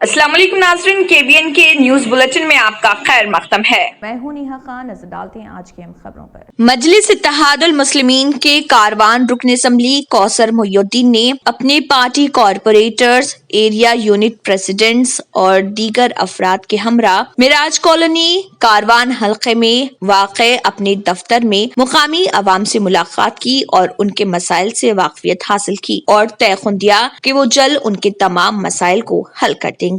अस्सलाम वालेकुम नाज़रीन, KBN के न्यूज बुलेटिन में आपका खैर मक़दम है। मैं हूं नेहा खान। नजर डालते हैं आज की अहम खबरों पर। मजलिस इत्तेहादुल मुस्लिमीन के कारवान रुकन असम्बली कौसर मोहिउद्दीन ने अपने party corporators, area unit presidents और दीगर अफराद के हमरा मिराज कॉलोनी कारवान हल्के में वाक़े अपने दफ्तर में मुकामी अवाम से मुलाकात की और उनके मसाइल से वाकफियत हासिल की और तयखुन दिया कि वो जल्द उनके तमाम मसाइल को हल कर देंगे।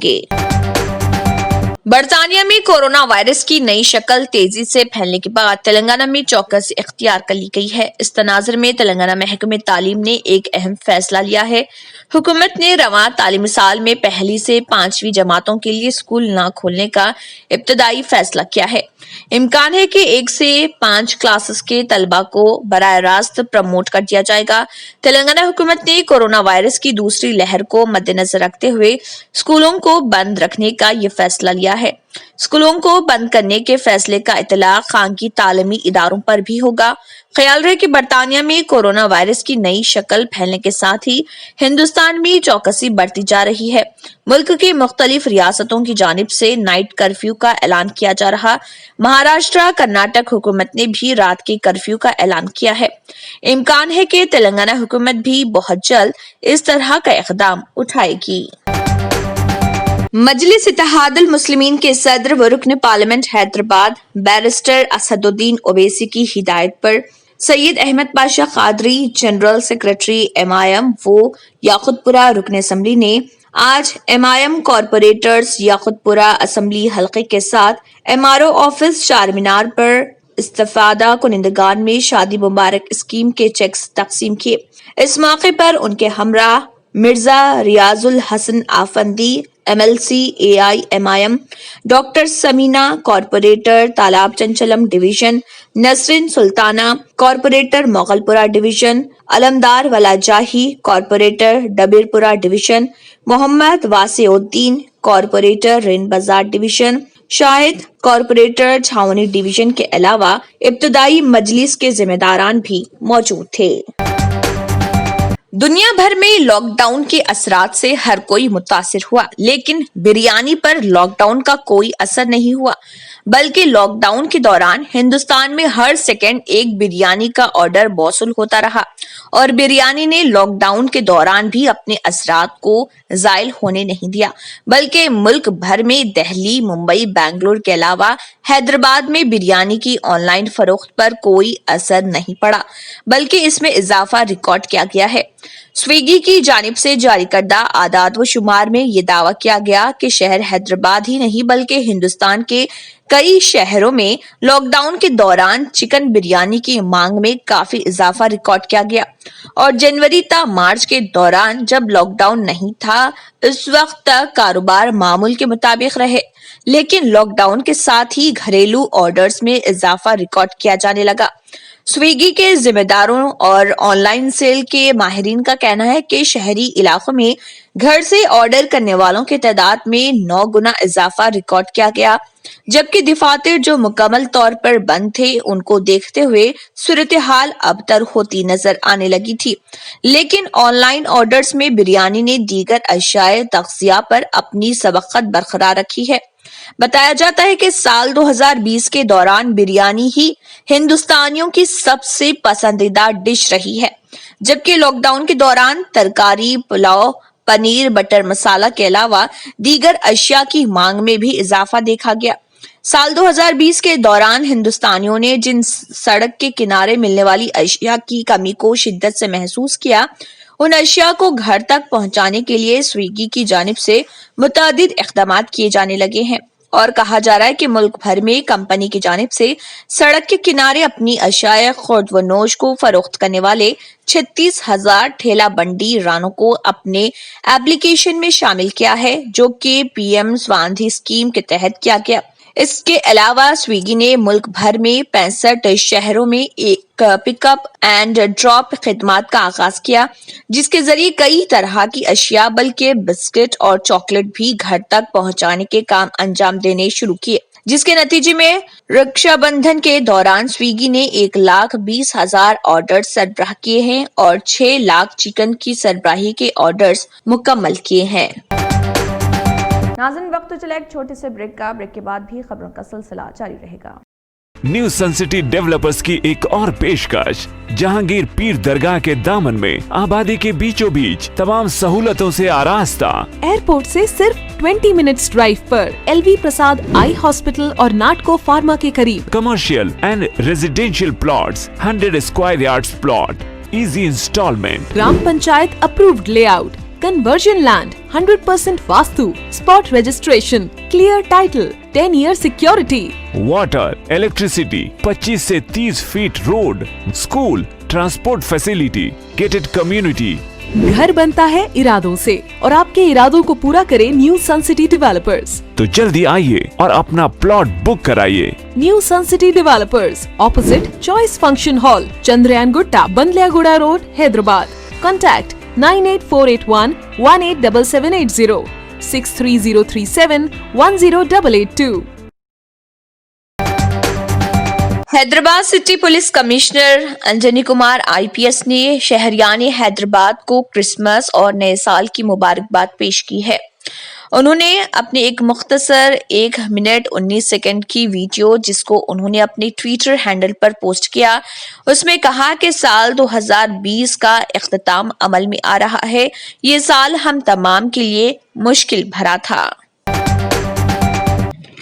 बरतानिया में कोरोना वायरस की नई शक्ल तेजी से फैलने के बाद तेलंगाना में चौकसी इख्तियार कर ली गई है। इस तनाज़ुर में तेलंगाना महकमे तालीम ने एक अहम फैसला लिया है। हुकूमत ने रवां तालीमी साल में पहली से 5वीं जमातों के लिए स्कूल न खोलने का इब्तदाई फैसला किया है। इम्कान है कि 1 से 5 क्लासेस के तलबा को बराह रास्त प्रमोट कर दिया जाएगा। तेलंगाना हुकूमत ने कोरोना वायरस की दूसरी लहर को मद्देनजर रखते हुए स्कूलों को बंद रखने का ये फैसला लिया है। स्कूलों को बंद करने के फैसले का इतलाक खानगी तालीमी इदारों पर भी होगा। ख्याल रहे कि बरतानिया में कोरोना वायरस की नई शक्ल फैलने के साथ ही हिंदुस्तान में चौकसी बढ़ती जा रही है। मुल्क की मुख्तलिफ रियासतों की जानिब से नाइट कर्फ्यू का ऐलान किया जा रहा। महाराष्ट्र, कर्नाटक हुकूमत ने भी रात के कर्फ्यू का ऐलान किया है। इम्कान है कि तेलंगाना हुकूमत भी बहुत जल्द इस तरह का इक़दाम उठाएगी। मजलिस इत्तेहादुल मुस्लिमीन के सदर व रुकन पार्लियामेंट हैदराबाद बैरिस्टर असदुद्दीन ओवैसी की हिदायत पर Syed Ahmed Pasha Quadri, general secretary MIM वो याकुतपुरा रुकन असम्बली ने आज MIM कॉरपोरेटर्स याकुतपुरा असम्बली हल्के के साथ MRO ऑफिस चारमीनार पर इस्तिफादा कुनिंदगान में शादी मुबारक स्कीम के चेक्स तकसीम किए। इस मौके पर उनके हमरा Mirza Riyazul Hasan Afandi MLC AIMIM, doctor Samina corporator Talab Chanchalam division, Nasreen Sultana corporator Moghalpura division, Alamdar वाला जाही corporator Dabeerpura division, Mohammed Wasiuddin corporator Rein Bazar division, Shahid corporator Chhawni division के अलावा इब्तदाई मजलिस के जिम्मेदारान भी मौजूद थे। दुनिया भर में लॉकडाउन के असरात से हर कोई मुतासिर हुआ, लेकिन बिरयानी पर लॉकडाउन का कोई असर नहीं हुआ, बल्कि लॉकडाउन के दौरान हिंदुस्तान में हर सेकंड एक बिरयानी का ऑर्डर मौसूल होता रहा और बिरयानी ने लॉकडाउन के दौरान भी अपने असरात को जायल होने नहीं दिया, बल्कि मुल्क भर में दिल्ली, मुंबई, बेंगलुरु के अलावा हैदराबाद में बिरयानी की ऑनलाइन फरोख्त पर कोई असर नहीं पड़ा, बल्कि इसमें इजाफा रिकॉर्ड किया गया है। स्विगी की जानिब से जारी करदा आदाद व शुमार में ये दावा किया गया कि शहर हैदराबाद ही नहीं बल्कि हिंदुस्तान के कई शहरों में लॉकडाउन के दौरान चिकन बिरयानी की मांग में काफी इजाफा रिकॉर्ड किया गया और जनवरी ता मार्च के दौरान जब लॉकडाउन नहीं था इस वक्त तक कारोबार मामूल के मुताबिक रहे, लेकिन लॉकडाउन के साथ ही घरेलू ऑर्डर्स में इजाफा रिकॉर्ड किया जाने लगा। स्विगी के जिम्मेदारों और ऑनलाइन सेल के माहिरीन का कहना है कि शहरी इलाकों में घर से ऑर्डर करने वालों की तादाद में 9 गुना इजाफा रिकॉर्ड किया गया, जबकि दफातर जो मुकम्मल तौर पर बंद थे उनको देखते हुए सूरत हाल अबतर होती नजर आने लगी थी। लेकिन ऑनलाइन ऑर्डर्स में बिरयानी ने दीगर अशियाए तग़ज़िया पर अपनी सबक़त बरकरार रखी है। बताया जाता है कि साल 2020 के दौरान बिरयानी ही हिंदुस्तानियों की सबसे पसंदीदा डिश रही है, जबकि लॉकडाउन के दौरान तरकारी, पुलाव, पनीर, बटर मसाला के अलावा दीगर अशिया की मांग में भी इजाफा देखा गया। साल 2020 के दौरान हिंदुस्तानियों ने जिन सड़क के किनारे मिलने वाली अशिया की कमी को शिद्दत से महसूस किया, उन अशिया को घर तक पहुंचाने के लिए स्विगी की जानिब से मुतअद्दिद इक़दामात किए जाने लगे हैं और कहा जा रहा है कि मुल्क भर में कंपनी की जानिब से सड़क के किनारे अपनी अशिया खुर्द व नोश को फरोख्त करने वाले 36,000 ठेला बंडी रानों को अपने एप्लीकेशन में शामिल किया है, जो कि PM स्वानिधि स्कीम के तहत किया गया। इसके अलावा स्विगी ने मुल्क भर में 65 शहरों में एक पिकअप एंड ड्रॉप खिदमात का आगाज किया, जिसके जरिए कई तरह की अशिया बल्कि बिस्किट और चॉकलेट भी घर तक पहुंचाने के काम अंजाम देने शुरू किए, जिसके नतीजे में रक्षाबंधन के दौरान स्विगी ने 1,20,000 ऑर्डर सरबराह किए हैं और 6 लाख चिकन की सरबराही के ऑर्डर्स मुकम्मल किए हैं। नाज़रीन वक्त तो चला एक छोटे से ब्रेक का। ब्रेक के बाद भी खबरों का सिलसिला जारी रहेगा। न्यू सन सिटी डेवलपर्स की एक और पेशकश, जहांगीर पीर दरगाह के दामन में आबादी के बीचों बीच तमाम सहूलतों से आरास्ता। एयरपोर्ट से सिर्फ 20 मिनट्स ड्राइव पर LV प्रसाद आई हॉस्पिटल और नाटको फार्मा के करीब। Commercial and residential plots, 100 square yards plot, easy instalment, gram panchayat approved layout, conversion land, 100% vastu, spot registration, clear title, 10 year security, water, electricity, 25 से 30 feet road, school, transport facility, gated community. घर बनता है इरादों से और आपके इरादों को पूरा करे न्यू सन सिटी डेवलपर्स। तो जल्दी आइए और अपना प्लॉट बुक कराइए। New sun city developers, opposite choice function hall, Chandrayangutta, Bandlaguda road, Hyderabad. Contact 98481 187780, 63037 10882। Hyderabad city police commissioner Anjani Kumar IPS ने शहरियान हैदराबाद को क्रिसमस और नए साल की मुबारकबाद पेश की है। उन्होंने अपने एक मुख्तसर 1 मिनट 19 सेकंड की वीडियो, जिसको उन्होंने अपने ट्विटर हैंडल पर पोस्ट किया, उसमें कहा कि साल 2020 का इख्तिताम अमल में आ रहा है। ये साल हम तमाम के लिए मुश्किल भरा था।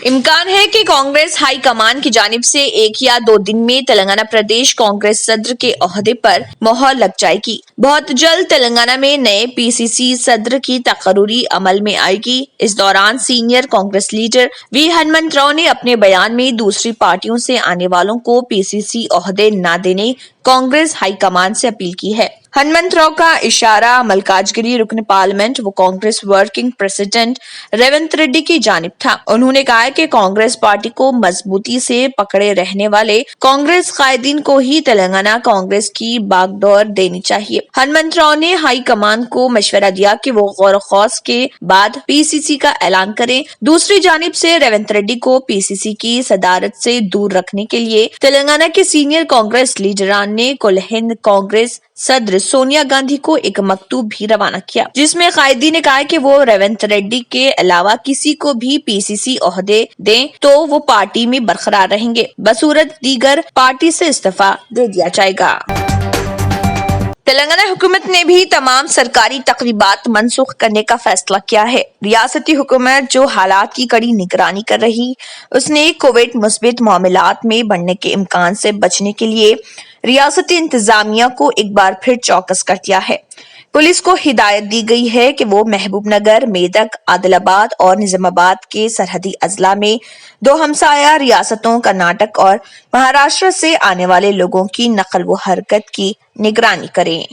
इम्कान है कि कांग्रेस हाई कमान की जानिब से 1 या 2 दिन में तेलंगाना प्रदेश कांग्रेस सदर के ओहदे पर मोहर लग जाएगी। बहुत जल्द तेलंगाना में नए PCC सदर की तकर्री अमल में आएगी। इस दौरान senior Congress leader V Hanumantharao ने अपने बयान में दूसरी पार्टियों से आने वालों को PCC ओहदे न देने कांग्रेस हाई कमान से अपील की है। हनुमंतराव का इशारा मल्काजगिरी रुकन पार्लियामेंट व कांग्रेस वर्किंग प्रेसिडेंट रेवंत रेड्डी की जानिब था। उन्होंने कहा कि कांग्रेस पार्टी को मजबूती से पकड़े रहने वाले कांग्रेस कायदीन को ही तेलंगाना कांग्रेस की बागडोर देनी चाहिए। हनुमंतराव ने हाई कमान को मशवरा दिया कि वो गौर खौस के बाद PCC का ऐलान करें। दूसरी जानिब से रेवंत रेड्डी को PCC की सदारत से दूर रखने के लिए तेलंगाना के सीनियर कांग्रेस लीडरान ने कुल हिंद कांग्रेस सदर सोनिया गांधी को एक मकतूब भी रवाना किया, जिसमें कायदी ने कहा कि वो रेवंत रेड्डी के अलावा किसी को भी PCC ओहदे दें तो वो पार्टी में बरकरार रहेंगे, बसूरत दीगर पार्टी से इस्तीफा दे दिया जाएगा। तेलंगाना हुकूमत ने भी तमाम सरकारी तकरीबात मनसूख करने का फैसला किया है। रियासती हुकूमत जो हालात की कड़ी निगरानी कर रही, उसने कोविड मुस्बित मामलात में बढ़ने के इम्कान से बचने के लिए रियासती इंतजामिया को एक बार फिर चौकस कर दिया है। पुलिस को हिदायत दी गई है कि वो महबूब नगर, मेदक, आदिलाबाद और निजामाबाद के सरहदी अजला में 2 हमसाया रियासतों कर्नाटक और महाराष्ट्र से आने वाले लोगों की नकल व हरकत की निगरानी करें।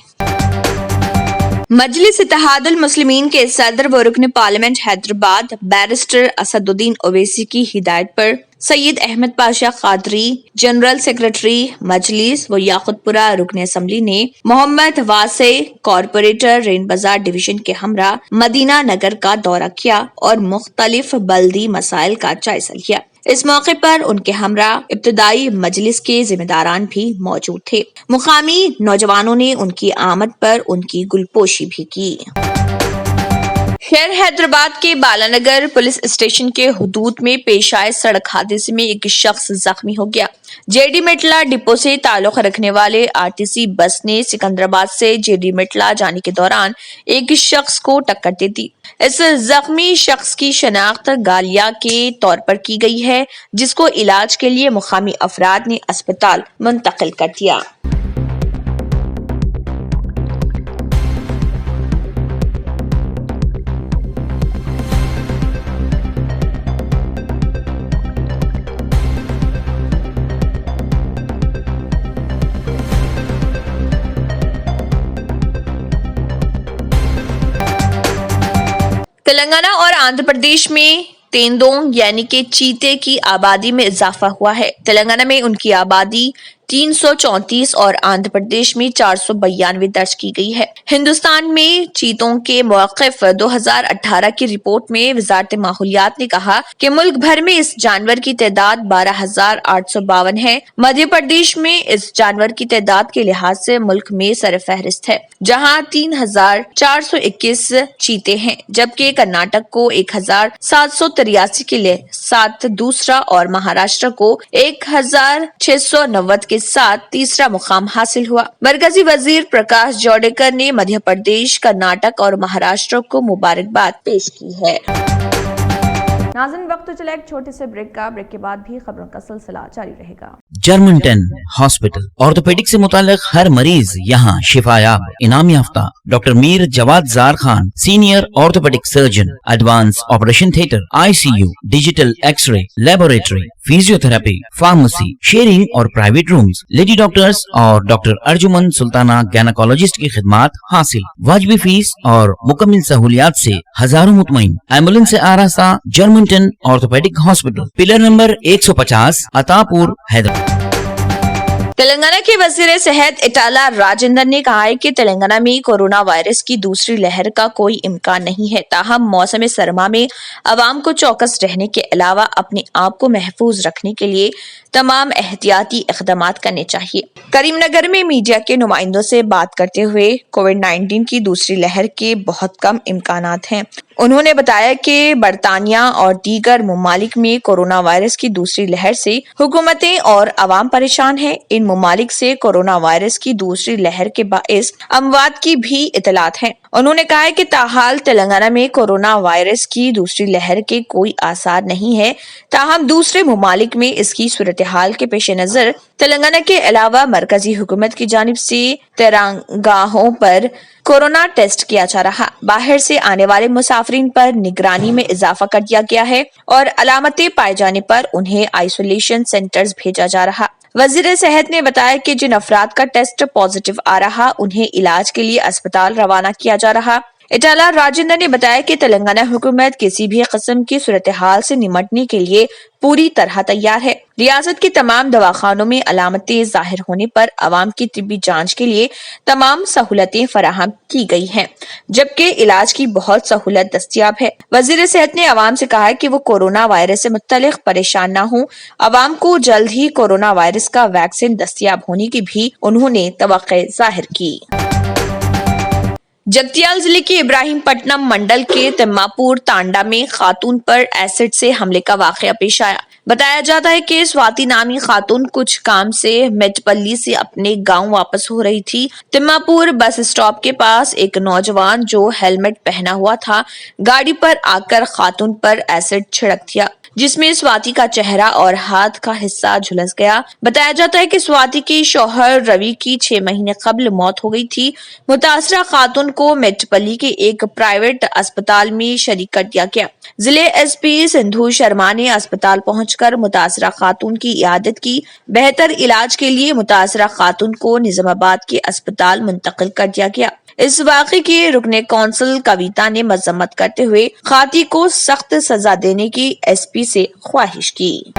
मजलिस इत्तेहादुल मुस्लिमीन के सदर व रुकन पार्लियामेंट हैदराबाद बैरिस्टर असदुद्दीन ओवैसी की हिदायत पर सैयद अहमद पाशा कादरी, जनरल सेक्रेटरी मजलिस व याकुतपुरा रुकन असम्बली ने मोहम्मद वासे कॉरपोरेटर रेन बाजार डिवीजन के हमरा मदीना नगर का दौरा किया और मुख्तलिफ बल्दी मसाइल का जायजा लिया। इस मौके पर उनके हमरा इब्तदाई मजलिस के जिम्मेदारान भी मौजूद थे। मुकामी नौजवानों ने उनकी आमद पर उनकी गुलपोशी भी की। शहर हैदराबाद के बालानगर पुलिस स्टेशन के हुदूद में पेश आए सड़क हादसे में एक शख्स जख्मी हो गया। JD मेटला डिपो से ताल्लुक रखने वाले RTC बस ने सिकंदराबाद से JD मेटला जाने के दौरान एक शख्स को टक्कर दे दी। इस जख्मी शख्स की शनाख्त गालिया के तौर पर की गई है, जिसको इलाज के लिए मुकामी अफराद ने अस्पताल मुंतकिल कर दिया। तेलंगाना और आंध्र प्रदेश में तेंदोंग यानी कि चीते की आबादी में इजाफा हुआ है। तेलंगाना में उनकी आबादी 334 और आंध्र प्रदेश में 492 दर्ज की गई है। हिंदुस्तान में चीतों के मौक़िफ़ 2018 की रिपोर्ट में वज़ारत माहौलियात ने कहा कि मुल्क भर में इस जानवर की तादाद 12,852 है। मध्य प्रदेश में इस जानवर की तादाद के लिहाज से मुल्क में सरफहरिस्त है, जहां 3,421 चीते हैं, जबकि कर्नाटक को 1,783 के लिए साथ दूसरा और महाराष्ट्र को 1,690 के साथ तीसरा मुकाम हासिल हुआ। मरकजी वजीर प्रकाश जावड़ेकर ने मध्य प्रदेश, कर्नाटक और महाराष्ट्र को मुबारकबाद पेश की है। नाज़रीन, वक्त तो चला एक छोटे से ब्रेक का। ब्रेक के बाद भी खबरों का सिलसिला जारी रहेगा। जर्मनटन हॉस्पिटल ऑर्थोपेडिक से मुताल्लिक हर मरीज यहाँ शिफायाब। इनाम याफ्ता doctor Mir Jawad Zar Khan, senior orthopaedic surgeon, advance operation theatre, ICU, digital x ray, laboratory, physiotherapy, pharmacy, sharing और प्राइवेट रूम्स, लेडी डॉक्टर्स और डॉक्टर अर्जुमन सुल्ताना गैनाकोलॉजिस्ट की खिदमत हासिल। वाजिबी फीस और मुकम्मल सहूलियात से हजारों मुतमईन। एम्बुलेंस से आरास्ता Germanten orthopaedic hospital, pillar number 150, Attapur, Hyderabad. Telangana के वजीर सेहत इटाला राजेंद्र ने कहा है कि तेलंगाना में कोरोना वायरस की दूसरी लहर का कोई इम्कान नहीं है, ताहम मौसम सरमा में आवाम को चौकस रहने के अलावा अपने आप को महफूज रखने के लिए तमाम एहतियाती इक़दामात करने चाहिए। करीमनगर में मीडिया के नुमाइंदों से बात करते हुए कोविड-19 की दूसरी लहर के बहुत कम इम्कानात हैं। उन्होंने बताया कि बरतानिया और दीगर ममालिक में कोरोना वायरस की दूसरी लहर से हुकूमतें और आवाम परेशान हैं। इन ममालिक से कोरोना वायरस की दूसरी लहर के बाइस अमवात की भी इतलात हैं। उन्होंने कहा है कि ताहाल तेलंगाना में कोरोना वायरस की दूसरी लहर के कोई आसार नहीं है, ताहम दूसरे ममालिक में इसकी सूरत हाल के पेश नजर तेलंगाना के अलावा मरकजी हुकूमत की जानिब से तिरंगाहों पर कोरोना टेस्ट किया जा रहा। बाहर से आने वाले मुसाफिरीन पर निगरानी में इजाफा कर दिया गया है और अलामतें पाए जाने पर उन्हें आइसोलेशन सेंटर्स भेजा जा रहा। वजीर सेहत ने बताया कि जिन अफराद का टेस्ट पॉजिटिव आ रहा उन्हें इलाज के लिए अस्पताल रवाना किया जा रहा। इटाला राजेंद्र ने बताया कि तेलंगाना हुकूमत किसी भी किस्म की सूरत हाल से निमटने के लिए पूरी तरह तैयार है। रियासत के तमाम दवाखानों में अलामतें जाहिर होने पर अवाम की तिब्बी जांच के लिए तमाम सहूलतें फराहम की गई हैं, जबकि इलाज की बहुत सहूलत दस्तियाब है। वजीर सेहत ने अवाम से कहा कि वो कोरोना वायरस से मुत्तलिक परेशान न हो। अवाम को जल्द ही कोरोना वायरस का वैक्सीन दस्तियाब होने की भी उन्होंने तवक्को जाहिर की। जगतियाल जिले के इब्राहिमपट्टनम मंडल के तिम्मापुर तांडा में खातून पर एसिड से हमले का वाकया पेश आया। बताया जाता है कि स्वाति नामी खातून कुछ काम से मेटपल्ली से अपने गांव वापस हो रही थी। तिम्मापुर बस स्टॉप के पास एक नौजवान जो हेलमेट पहना हुआ था गाड़ी पर आकर खातून पर एसिड छिड़क दिया, जिसमें स्वाति का चेहरा और हाथ का हिस्सा झुलस गया। बताया जाता है कि स्वाति के शौहर रवि की 6 महीने कबल मौत हो गई थी। मुतासरा खातून को मेटपल्ली के एक प्राइवेट अस्पताल में शरीक कर दिया गया। जिले SP सिंधु शर्मा ने अस्पताल पहुंचकर मुतासरा खातून की इयादत की। बेहतर इलाज के लिए मुतासरा खातून को निजामाबाद के अस्पताल मुंतकिल कर दिया गया। इस वाक़े की रुकने कौंसिल कविता ने मजम्मत करते हुए खाती को सख्त सजा देने की SP से ख्वाहिश की।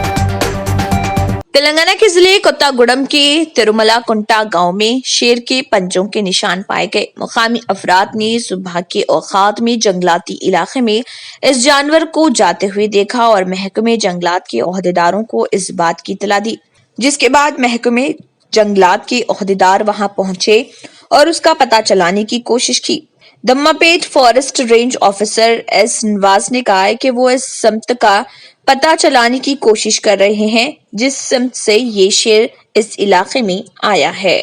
तेलंगाना के जिले कोत्तागुडम के तिरुमला कुंटा गांव में शेर के पंजों के निशान पाए गए। मुकामी अफराद ने सुबह के औकात में जंगलाती इलाके में इस जानवर को जाते हुए देखा और महकमे जंगलात के ओहदेदारों को इस बात की इत्तला दी, जिसके बाद महकमे जंगलात के ओहदेदार वहां पहुंचे और उसका पता चलाने की कोशिश की। Dammapet forest range officer S Nawaz ने कहा है कि वो इस समत का पता चलाने की कोशिश कर रहे हैं जिस समत से ये शेर इस इलाके में आया है।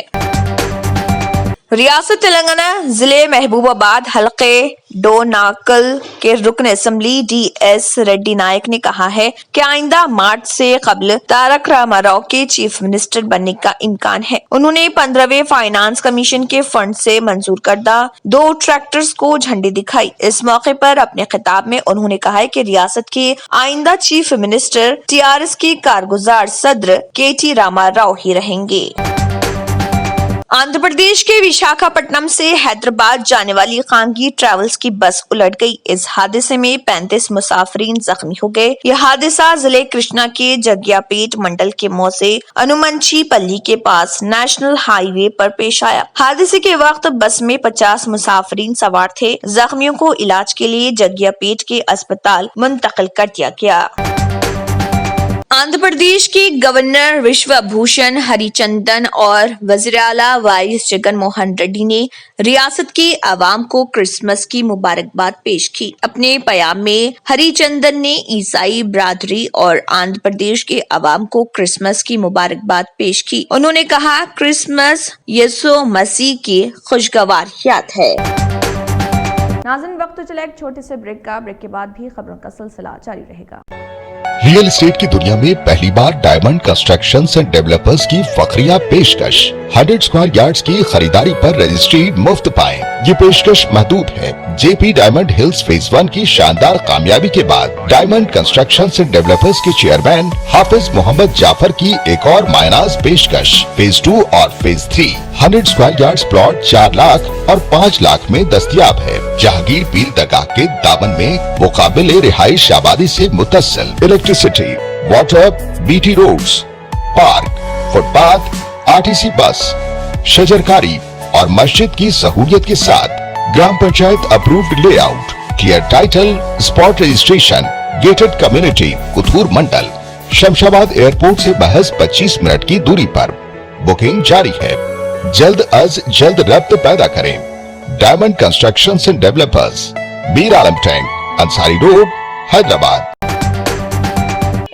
रियासत तेलंगाना जिले महबूबाबाद हलके डोनाकल के रुकन असम्बली DS रेड्डी नायक ने कहा है कि आइंदा मार्च से कबल तारक रामाराव के चीफ मिनिस्टर बनने का इम्कान है। उन्होंने 15वें फाइनेंस कमीशन के फंड से मंजूर करदा 2 ट्रैक्टर्स को झंडी दिखाई। इस मौके पर अपने खिताब में उन्होंने कहा है कि रियासत के आइंदा चीफ मिनिस्टर TRS के कारगुजार सदर KT रामाराव ही रहेंगे। आंध्र प्रदेश के विशाखापट्टनम से हैदराबाद जाने वाली खानगी ट्रैवल्स की बस उलट गई। इस हादसे में 35 मुसाफिरीन जख्मी हो गए। यह हादसा जिले कृष्णा के जगियापेट मंडल के मोसे अनुमंची पल्ली के पास नेशनल हाईवे पर पेश आया। हादसे के वक्त बस में 50 मुसाफिरीन सवार थे। जख्मियों को इलाज के लिए जगियापेट के अस्पताल मुंतकिल कर दिया गया। आंध्र प्रदेश के गवर्नर विश्वभूषण हरिचंदन और वजीर आला वाईएस जगन मोहन रेड्डी ने रियासत के अवाम को क्रिसमस की मुबारकबाद पेश की। अपने बयान में हरिचंदन ने ईसाई बिरादरी और आंध्र प्रदेश के अवाम को क्रिसमस की मुबारकबाद पेश की। उन्होंने कहा, क्रिसमस यीशु मसीह की खुशगवार याद है। नाज़रीन, वक्त तो चला एक छोटे से ब्रेक का। ब्रेक के बाद भी खबरों का सिलसिला जारी रहेगा। रियल एस्टेट की दुनिया में पहली बार डायमंड कंस्ट्रक्शंस एंड डेवलपर्स की फखरिया पेशकश। 100 स्क्वायर यार्ड्स की खरीदारी पर रजिस्ट्री मुफ्त पाएं। ये पेशकश महदूद है। जेपी डायमंड हिल्स फेज 1 की शानदार कामयाबी के बाद डायमंड कंस्ट्रक्शंस एंड डेवलपर्स के चेयरमैन हाफिज मोहम्मद जाफर की एक और मायनाज पेशकश। फेज 2 और phase 3 100 square yards plot 4 lakh और 5 लाख में दस्तयाब है। जहांगीर पीर दरगाह के दामन में मुकाबिले रिहाइश आबादी से मुतस्सिल electricity, water, BT roads, park, footpath, RTC bus, शजरकारी और मस्जिद की सहूलियत के साथ ग्राम panchayat approved layout, clear title, spot registration, gated community, Kothur mandal, Shamshabad airport से महज 25 मिनट की दूरी पर। बुकिंग जारी है। जल्द अज जल्द रब्त पैदा करें। Diamond constructions and developers, Mir Alam tank, Ansari road, Hyderabad.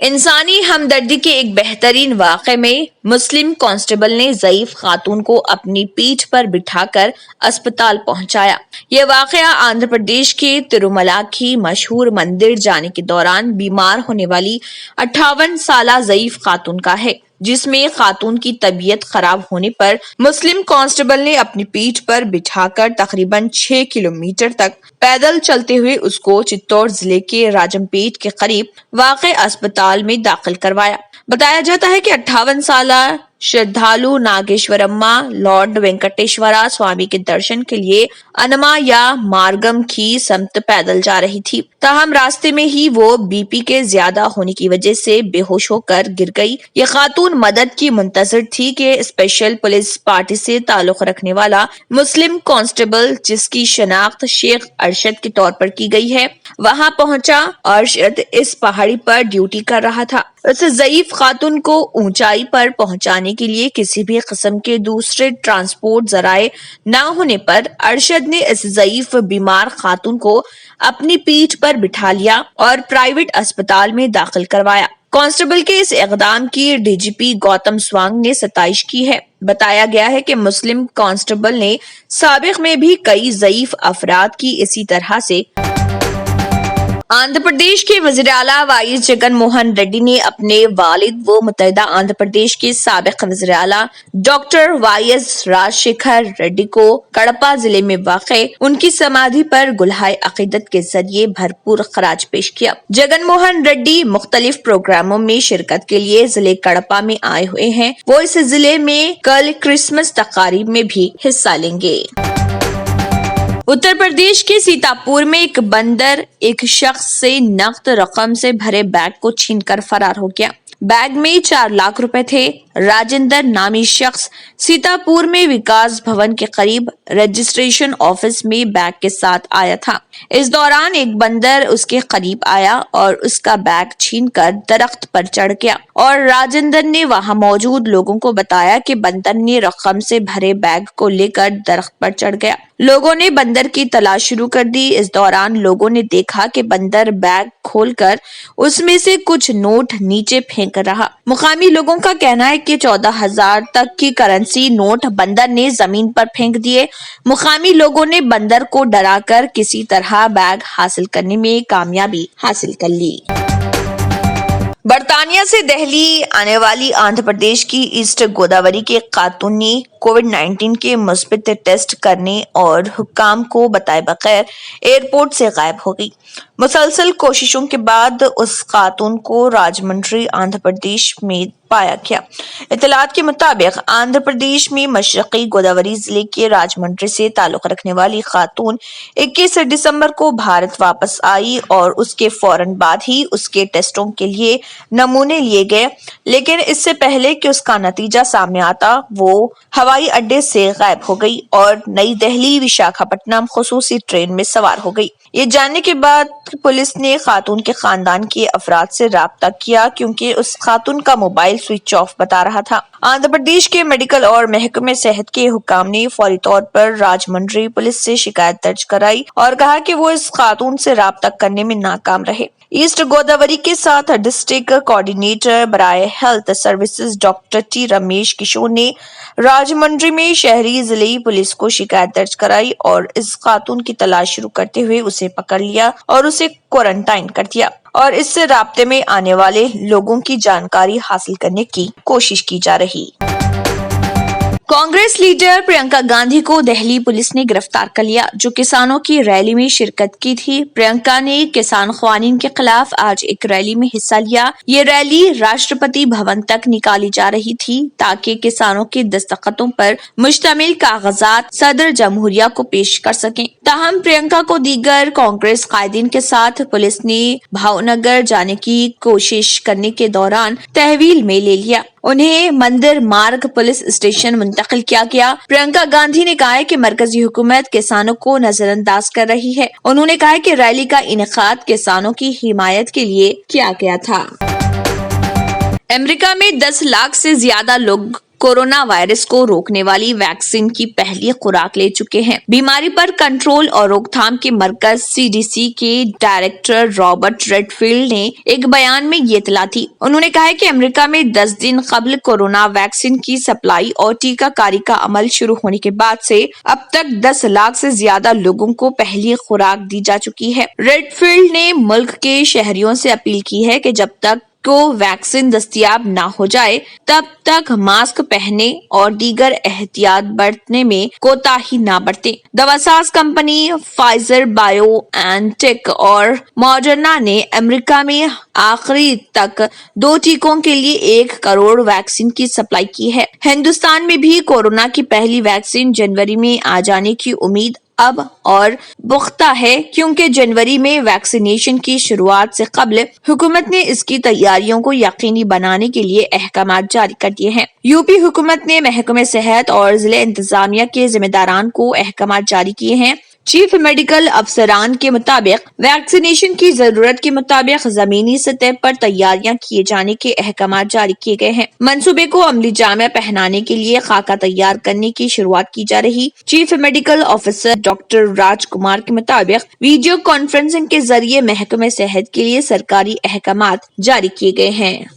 इंसानी हमदर्दी के एक बेहतरीन वाक़े में मुस्लिम कांस्टेबल ने ज़ईफ खातून को अपनी पीठ पर बिठाकर अस्पताल पहुंचाया। यह वाक़या आंध्र प्रदेश के तिरुमला की मशहूर मंदिर जाने के दौरान बीमार होने वाली 58 साला ज़ईफ खातून का है, जिसमें खातून की तबीयत खराब होने पर मुस्लिम कांस्टेबल ने अपनी पीठ पर बिठाकर तकरीबन 6 किलोमीटर तक पैदल चलते हुए उसको चित्तौड़ जिले के राजमपेट के करीब वाक़े अस्पताल में दाखिल करवाया। बताया जाता है कि 58 साला श्रद्धालु नागेश्वरम्मा लॉर्ड वेंकटेश्वरा स्वामी के दर्शन के लिए अनमा या मार्गम की समत पैदल जा रही थी। ताहम रास्ते में ही वो बीपी के ज्यादा होने की वजह से बेहोश होकर गिर गई। ये खातून मदद की मुंतजर थी कि स्पेशल पुलिस पार्टी से ताल्लुक रखने वाला मुस्लिम कांस्टेबल, जिसकी शनाख्त शेख अरशद के तौर पर की गई है, वहां पहुंचा। अरशद इस पहाड़ी पर ड्यूटी कर रहा था। उस ज़ईफ खातून को ऊंचाई पर पहुंचाने के लिए किसी भी किस्म के दूसरे ट्रांसपोर्ट जराए न होने पर अरशद ने इस ज़ईफ बीमार खातून को अपनी पीठ पर बिठा लिया और प्राइवेट अस्पताल में दाखिल करवाया। कांस्टेबल के इस इक़दाम की डीजीपी गौतम स्वांग ने सताइश की है। बताया गया है कि मुस्लिम कांस्टेबल ने साबिक में भी कई ज़ईफ अफराद की इसी तरह से। आंध्र प्रदेश के वजीर आला वाईएस जगन मोहन रेड्डी ने अपने वालिद व मुत्तहिदा आंध्र प्रदेश के साबिक वजीर आला डॉक्टर वाईएस राजशेखर रेड्डी को कड़पा जिले में वाक़े उनकी समाधि पर गुलहाए अकीदत के जरिए भरपूर खराज पेश किया। जगन मोहन रेड्डी मुख्तलिफ प्रोग्रामों में शिरकत के लिए जिले कड़पा में आए हुए हैं। वो इस जिले में कल क्रिसमस तकारीब में भी हिस्सा लेंगे। उत्तर प्रदेश के सीतापुर में एक बंदर एक शख्स से नकद रकम से भरे बैग को छीनकर फरार हो गया। बैग में 4 लाख रुपए थे। राजेंद्र नामी शख्स सीतापुर में विकास भवन के करीब रजिस्ट्रेशन ऑफिस में बैग के साथ आया था। इस दौरान एक बंदर उसके करीब आया और उसका बैग छीनकर दरख्त पर चढ़ गया और राजेंद्र ने वहां मौजूद लोगों को बताया कि बंदर ने रकम से भरे बैग को लेकर दरख्त पर चढ़ गया। लोगों ने बंदर की तलाश शुरू कर दी। इस दौरान लोगों ने देखा कि बंदर बैग खोलकर उसमें से कुछ नोट नीचे फेंक रहा। मुकामी लोगों का कहना है कि 14,000 तक की करेंसी नोट बंदर ने जमीन पर फेंक दिए। मुकामी लोगों ने बंदर को डराकर किसी तरह बैग हासिल करने में कामयाबी हासिल कर ली। बर्तानिया से दिल्ली आने वाली आंध्र प्रदेश की ईस्ट गोदावरी के खातून ने कोविड-19 के मुस्बित टेस्ट करने और हुक्काम को बताए बगैर एयरपोर्ट से गायब हो गई। मुसलसल कोशिशों के बाद उस खातून को राजमंड्री आंध्र प्रदेश में पाया गया। इत्तलात के मुताबिक आंध्र प्रदेश में मशरकी गोदावरी जिले के राजमंड्री से ताल्लुक रखने वाली खातून 21 दिसंबर को भारत वापस आई और उसके फौरन बाद ही उसके टेस्टों के लिए नमूने लिए गए, लेकिन इससे पहले कि उसका नतीजा सामने आता वो हवाई अड्डे से गायब हो गई और नई दिल्ली विशाखापट्टनम खुसूसी ट्रेन में सवार हो गई। ये जानने के बाद पुलिस ने खातून के खानदान के अफराद से राब्ता किया क्योंकि उस खातून का मोबाइल स्विच ऑफ बता रहा था। आंध्र प्रदेश के मेडिकल और महकमे सेहत के हुक्काम ने फौरी तौर पर राजमंड्री पुलिस से शिकायत दर्ज कराई और कहा कि वो इस खातून से राब्ता करने में नाकाम रहे। ईस्ट गोदावरी के साथ डिस्ट्रिक्ट कोऑर्डिनेटर बराए health services doctor T Ramesh Kishore ने राजमंड्री में शहरी जिले पुलिस को शिकायत दर्ज कराई और इस खातून की तलाश शुरू करते हुए उसे पकड़ लिया और उसे क्वारंटाइन कर दिया और इससे राब्ते में आने वाले लोगों की जानकारी हासिल करने की कोशिश की जा रही। कांग्रेस लीडर प्रियंका गांधी को दिल्ली पुलिस ने गिरफ्तार कर लिया, जो किसानों की रैली में शिरकत की थी। प्रियंका ने किसान क़वानीन के खिलाफ आज एक रैली में हिस्सा लिया। ये रैली राष्ट्रपति भवन तक निकाली जा रही थी ताकि किसानों के दस्तखतों पर मुश्तमिल कागजात सदर जमहूरिया को पेश कर सकें। ताहम प्रियंका को दीगर कांग्रेस कायदीन के साथ पुलिस ने भावनगर जाने की कोशिश करने के दौरान तहवील में ले लिया। उन्हें मंदिर मार्ग पुलिस स्टेशन मुंतकिल किया गया। प्रियंका गांधी ने कहा है कि मरकजी हुकूमत किसानों को नजरअंदाज कर रही है। उन्होंने कहा है कि रैली का इनेकाद किसानों की हिमायत के लिए किया गया था। अमेरिका में 10 लाख से ज्यादा लोग कोरोना वायरस को रोकने वाली वैक्सीन की पहली खुराक ले चुके हैं। बीमारी पर कंट्रोल और रोकथाम के मरकज CDC के डायरेक्टर रॉबर्ट रेडफील्ड ने एक बयान में ये इत्तला दी। उन्होंने कहा है कि अमेरिका में 10 दिन कबल कोरोना वैक्सीन की सप्लाई और टीकाकारी का अमल शुरू होने के बाद से अब तक 10 लाख से ज्यादा लोगों को पहली खुराक दी जा चुकी है। रेडफील्ड ने मुल्क के शहरियों से अपील की है कि जब तक को वैक्सीन दस्तयाब ना हो जाए तब तक मास्क पहने और दीगर एहतियात बरतने में कोताही ना बरतें। दवासाज कंपनी फाइजर बायोएनटेक और मॉडर्ना ने अमेरिका में आखिरी तक 2 टीकों के लिए 1 करोड़ वैक्सीन की सप्लाई की है। हिंदुस्तान में भी कोरोना की पहली वैक्सीन जनवरी में आ जाने की उम्मीद अब और पुख्ता है क्योंकि जनवरी में वैक्सीनेशन की शुरुआत से कबल हुकूमत ने इसकी तैयारियों को यकीनी बनाने के लिए अहकाम जारी कर दिए हैं। यूपी हुकूमत ने महकमे सेहत और जिले इंतजामिया के जिम्मेदारान को अहकाम जारी किए हैं। चीफ मेडिकल अफसरान के मुताबिक वैक्सीनेशन की जरूरत के मुताबिक जमीनी सतह पर तैयारियां किए जाने के अहकाम जारी किए गए हैं। मंसूबे को अमली जामे पहनाने के लिए खाका तैयार करने की शुरुआत की जा रही। चीफ मेडिकल ऑफिसर डॉक्टर राजकुमार के मुताबिक वीडियो कॉन्फ्रेंसिंग के जरिए महकमे सेहत के लिए सरकारी अहकाम जारी किए गए हैं।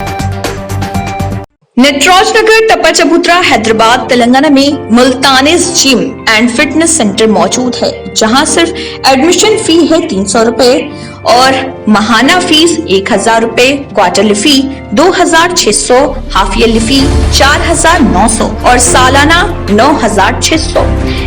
नटराज नगर टप्पा चबूतरा हैदराबाद तेलंगाना में मुल्तानीज जिम एंड फिटनेस सेंटर मौजूद है, जहां सिर्फ एडमिशन फी है 300 रुपए और महाना फीस 1000 रुपए, quarterly fee 2600, half yearly fee 4900 और सालाना 9600।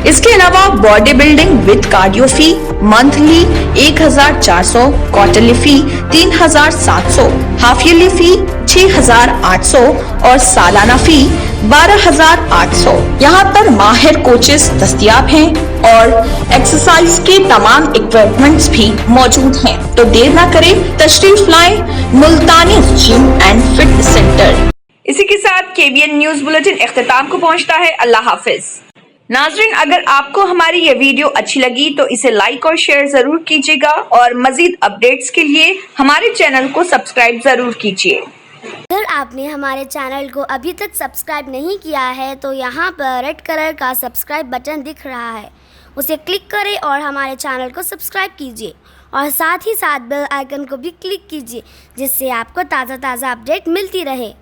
इसके अलावा body building with cardio fee monthly 1400, quarterly fee 3700, half yearly fee 6800 और सालाना फी 12800। यहाँ पर माहिर कोचेस दस्तयाब हैं और एक्सरसाइज के तमाम इक्विपमेंट्स भी मौजूद हैं। तो देर ना करें, तशरीफ लाएं मुल्तानी जिम एंड फिटनेस सेंटर। इसी के साथ KBN न्यूज बुलेटिन इख्तिताम को पहुंचता है। अल्लाह हाफिज। नाजरीन, अगर आपको हमारी ये वीडियो अच्छी लगी तो इसे लाइक और शेयर जरूर कीजिएगा और मजीद अपडेट्स के लिए हमारे चैनल को सब्सक्राइब जरूर कीजिए। अगर आपने हमारे चैनल को अभी तक सब्सक्राइब नहीं किया है तो यहाँ पर रेड कलर का सब्सक्राइब बटन दिख रहा है, उसे क्लिक करें और हमारे चैनल को सब्सक्राइब कीजिए और साथ ही साथ बेल आइकन को भी क्लिक कीजिए, जिससे आपको ताज़ा अपडेट मिलती रहे।